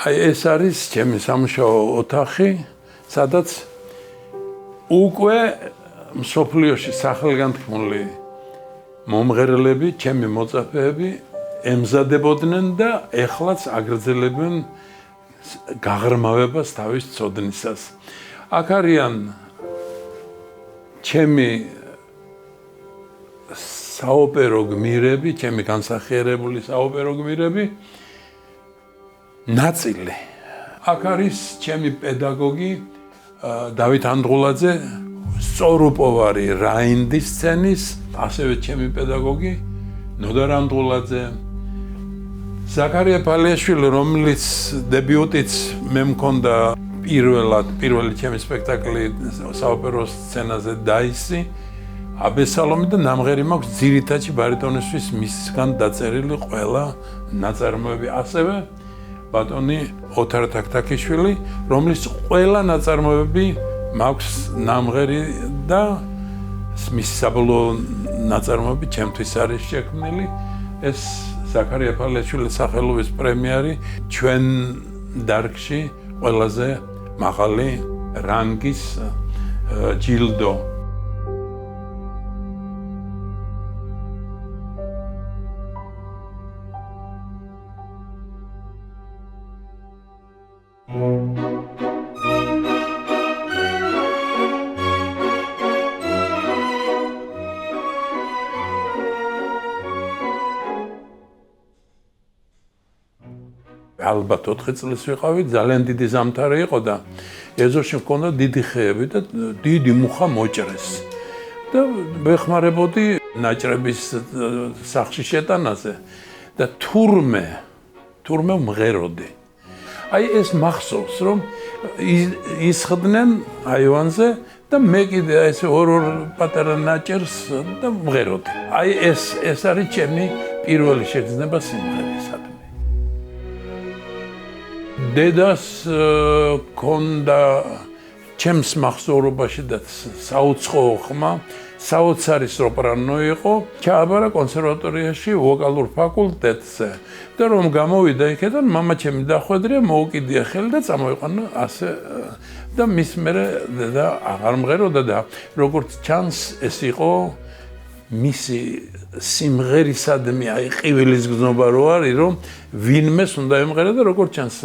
აი ეს არის ჩემი სამუშაო ოთახი, სადაც უკვე მსოფლიოში სახელგანთქმული მომღერლები, ჩემი მოწაფეები ემზადებოდნენ და ეხლაც აგრძელებენ გაღრმავებას თავის ცოდნისას. აქ არიან ჩემი საოპერო გმირები, ჩემი განსახიერებული საოპერო გმირები ნაწილი. აქ არის ჩემი პედაგოგი დავით ანდღულაძე, სწორუპოვარი რაინდის სცენის, ასევე ჩემი პედაგოგი ნოდარ ანდღულაძე, ზაქარია ფალიაშვილი, რომლის დებიუტიც მე მქონდა პირველი ჩემი სპექტაკლი საოპერო სცენაზე დაისი, აბესალომი და ნამღერი მაქვს ძირითადში ბარიტონისთვის მისგან დაწერილი ყველა ნაწარმოები, ასევე ბატონი ოთარ თაქთაქიშვილი, რომლის ყველა ნაწარმოები მაქვს ნამღერი და მის საბოლოო ნაწარმოები ჩემთვის არის შექმნილი. ეს ზაქარია ფალიაშვილის სახელობის პრემიერი ჩვენ დარგში ყველაზე მაღალი რანგის ჯილდო. ალბათ 4 წლის ვიყავი, ძალიან დიდი ზამთარი იყო და ეზოში მქონდა დიდი ხეები და დიდი მუხა მოჭრეს. და ვეხმარებოდი ნაჭრების სახში შეტანაზე და თურმე მღეროდი. აი ეს მახსოვს, რომ ისხდნენ აივანზე და მე კიდე ეს ორ პატარა ნაჭერს და მღეროდი. აი ეს არის ჩემი პირველი შეგრძნება სიმღერისადმი. დედას ქონდა ჩემს მახსოვრობაში და საუცხოო ხმა, საოცარი სოპრანო იყო, ჩააბარა კონსერვატორიაში ვოკალურ ფაკულტეტზე და რომ გამოვიდა იქიდან, მამა ჩემი დახვედრია, მოუკიდია ხელი და წამოიყვანა ასე და მის მერე დედა აღარ მღეროდა და როგორც ჩანს ეს იყო მისი სიმღერისადმი აი ყივილის გზნობა რო არის, რომ ვინმეს უნდა ემღერა და როგორც ჩანს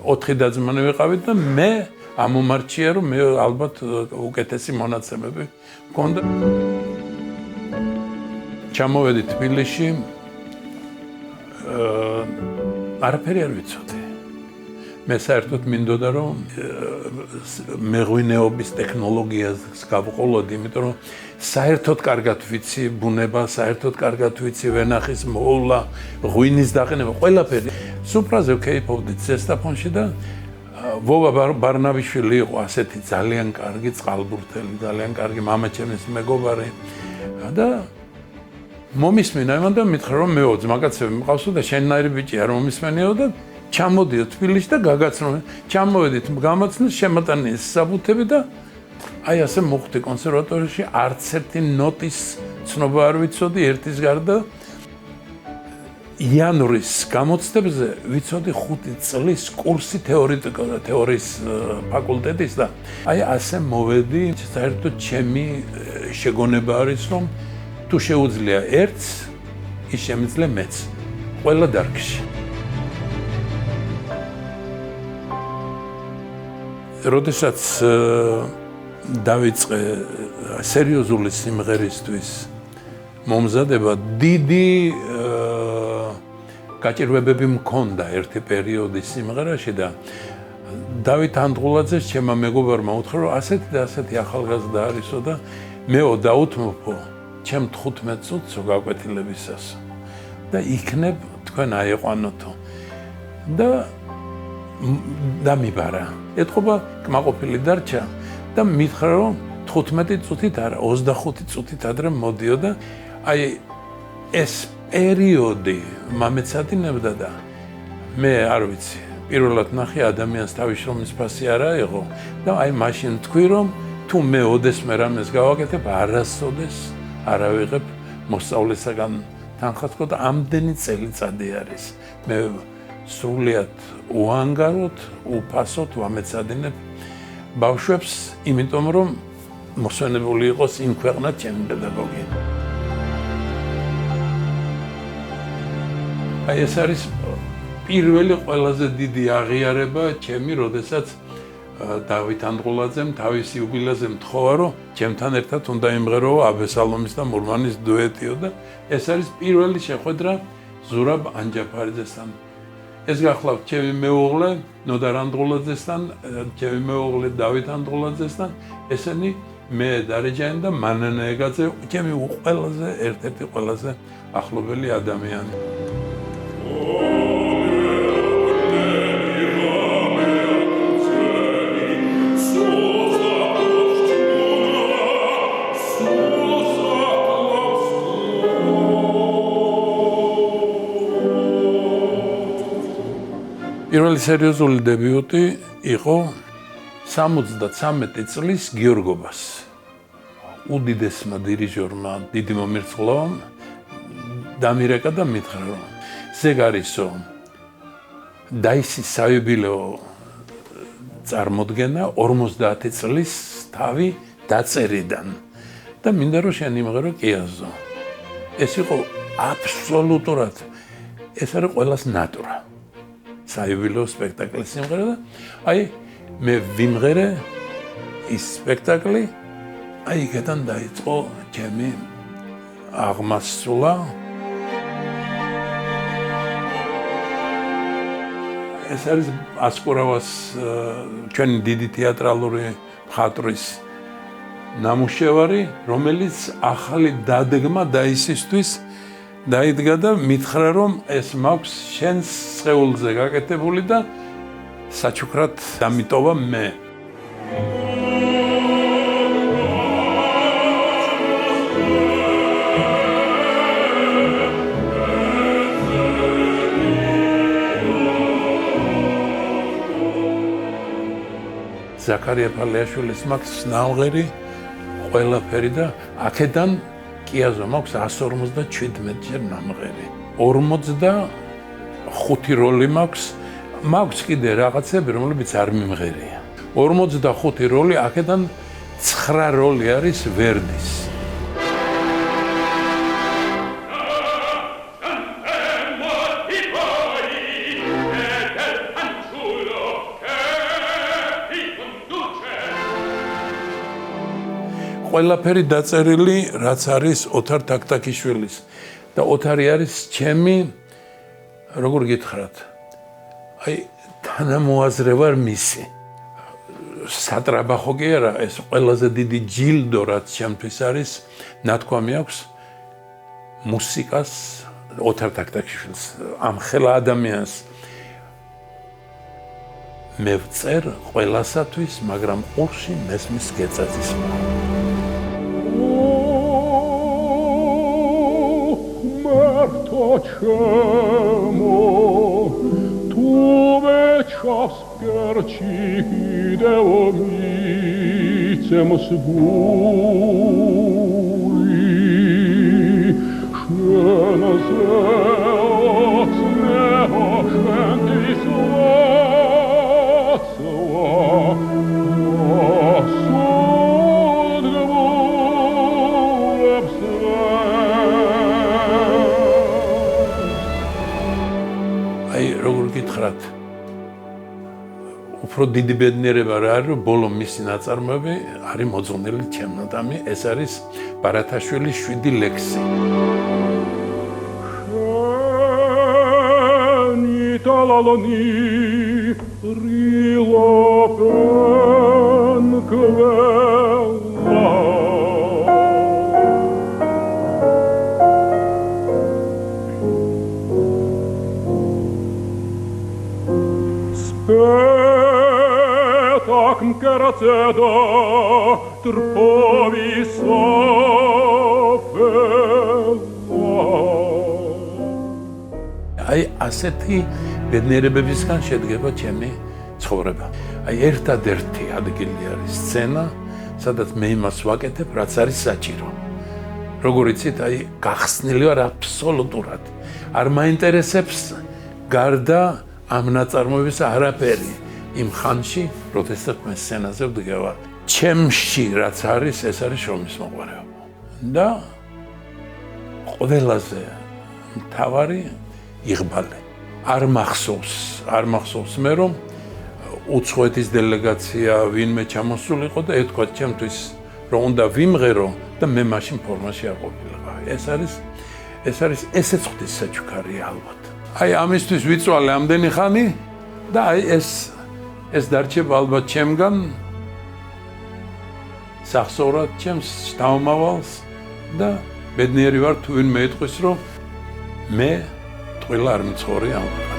4 და-ძმანი ვიყავით და მე ამომარჩია, რომ მე ალბათ უკეთესი მონაცემები მქონდა. ჩამოვედი თბილისში, არაფერი არ ვიცოდი. მე საერთოდ მინდოდა, რომ მეღვინეობის ტექნოლოგიას გავყოლოდი, იმიტომ რომ საერთოდ კარგად ვიცი ბუნება, საერთოდ კარგად ვიცი ვენახის მოვლა, ღვინის დაყენება, ყველაფერი. სუფრაზე ვქეიფობდი ზესტაფონში და ვოვა ბარნავიშვილი იყო ასეთი ძალიან კარგი წყალბურთელი, ძალიან კარგი მამაჩემის მეგობარი და მომისმენა იმან და მითხრა რომ მეო ძმაკაცები მყავსო და შენნაირი ბიჭი არ მომისმენიო და ჩამოდიო თბილისში და გაგაცნო. ჩამოვედით გამოცნეს, შემატანი საბუთები და აი ასე მოხვდი კონსერვატორიაში, არც ერთი ნოტის ცნობა არ ვიცოდი ერთის გარდა. იანვრის გამოცდებზე ვიცოდი 5 წლის კურსი თეორიის ფაკულტეტის და აი ასე მოვედი. საერთოდ ჩემი შეგონება არის, რომ თუ შეუძლია ერთს, ის შემიძლია მეც. ყველა დარგში. როდესაც დავიწყე სერიოზული სიმღერისთვის მომზადება, დიდი გაჭირვებები მქონდა ერთი პერიოდი სიმღერაში და დავით ანდღულაძეს ჩემმა მეგობარმა უთხრა, რომ ასეთი და ასეთი ახალგაზრდა არისო და მეო დაუთმობო ჩემ 15 წუთსო გაკვეთილებისას და იქნებ თქვენ აიყვანოთო და დამიბარა. ეთყობა კმაყოფილი დარჩა და მითხრა, რომ 15 წუთით არა, 25 წუთით ადრე მოდიო და აი ეს პერიოდი მამეცადინებდა და მე არ ვიცი, პირველად ნახე ადამიანს თავის შრომის ფასი არ აიღო და აი მაშინ თქვი, რომ თუ მე ოდესმე რამეს გავაკეთებ, არასოდეს არ ავიღებ მოსწავლესაგან თანხას და ამდენი წელიწადი არის. მე სრულიად უანგაროთ, უფასოთ ვამეცადინებ ბავშვებს, იმიტომ რომ მოსვენებული იყოს იმ ქვეყნად ჩემი პედაგოგი. ეს არის პირველი ყველაზე დიდი აღიარება ჩემი, როდესაც დავით ანდღულაძემ თავის იუბილეზე მთხოვა, რომ ჩემთან ერთად უნდა იმღერო აბესალომის და მურმანის დუეტიო და ეს არის პირველი შეხვედრა ზურაბ ანჯაფარიძესთან. ეს გახლავთ ჩემი მეუღლე ნოდარ ანდღულაძესთან, ჩემი მეუღლე დავით ანდღულაძესთან, ესენი მე დარეჯანი და მანანა ეგაძე, ჩემი ყველაზე ერთ-ერთი ყველაზე ახლობელი ადამიანი. პირველი სერიოზული დებიუტი იყო 73 წლის გიორგობას. უდიდესმა დირიჟორმა, დიდი მომირწყვლავამ დამირეკა და მითხრა, რომ ზეგარისო დაისის საიუბილეო წარმოდგენა 50 წლის თავი დაწერიდან და მინდა რომ შენ იმღერო კიაზო. ეს იყო აბსოლუტურად, ეს არის ყველას ნატურა. საიუბილეო სპექტაკლის სიმღერა და აი მე ვიმღერე ის სპექტაკლი, აი იქიდან დაიწყო ჩემი აღმასრულა. ეს არის ასკურავას ჩვენი დიდი თეატრალური მხატვრის ნამუშევარი, რომელიც ახალი დადგმა დაისისთვის დაიდგა და მითხრა, რომ ეს მაქვს შენს სხეულზე გაკეთებული და საჩუქრად დამიტოვა მე. ზაქარია ფალიაშვილის მაქვს ნამღერი ყველაფერი და აქედან კიაზო მაქვს 157 ჯერ ნამღერი. 45 როლი მაქვს კიდე რაღაცები, რომლებიც არ მიმღერია. 45 როლი, აქედან 9 როლი არის ვერდის. ყველაფერი დაწერილი, რაც არის ოთარ თაქთაქიშვილის და ოთარი არის ჩემი, როგორ გითხრათ, აი თანამოაზრე ვარ მისი. სატრაბახო კი არა, ეს ყველაზე დიდი ჯილდო, რაც ჩემთვის არის, ნათქვამი აქვს მუსიკას ოთარ თაქთაქიშვილს, ამ ხელა ადამიანს მე ვწერ ყველასათვის, მაგრამ ყურში მესმის გეწაწისმა. Чему tu вечас перчиде омицем сгуи шеназеот неошентис лацва გითხრათ, უფრო დიდი ბედნიერება რა არის, რომ ბოლო მისი ნაწარმოები არის მოძღვნილი ჩემნოდამი, ეს არის ბარათაშვილის 7 ლექსი. შენი ტალალონი რილოპენ კველა так мкерацеда трпови софела აი ასეთი ბედნიერებებისგან შედგება ჩემი ცხოვრება. აი ერთადერთი ადგილი არის სცენა, სადაც მე იმას ვაკეთებ, რაც არის საჭირო. როგორ იცით, აი გახსნილი ვარ აბსოლუტურად. არ მაინტერესებს გარდა ამ ნაწარმოების არაფერი იმ ხანში, როდესაც მე სცენაზე ვდგევარ. ჩემში რაც არის, ეს არის შრომის მოყვარეობა. და ყველაზე მთავარი იღბალი. არ მახსოვს მე რომ უცხოეთის დელეგაცია ვინმე ჩამოსულიყო და ეთქვა ჩემთვის რომ უნდა ვიმღერო და მე მაშინ ფორმაში არ ყოფილიყავ. ეს არის ესეც ხვდის საჩუქარია ალბათ. აი ამისთვის ვიწვალე ამდენი ხანი და აი ეს დარჩება ალბათ ჩემგან სახსოვრად ჩემს შთამომავალს და ბედნიერი ვარ თუ ვინმე ეტყვის რომ მე ტყუილა არ მცხოვრია.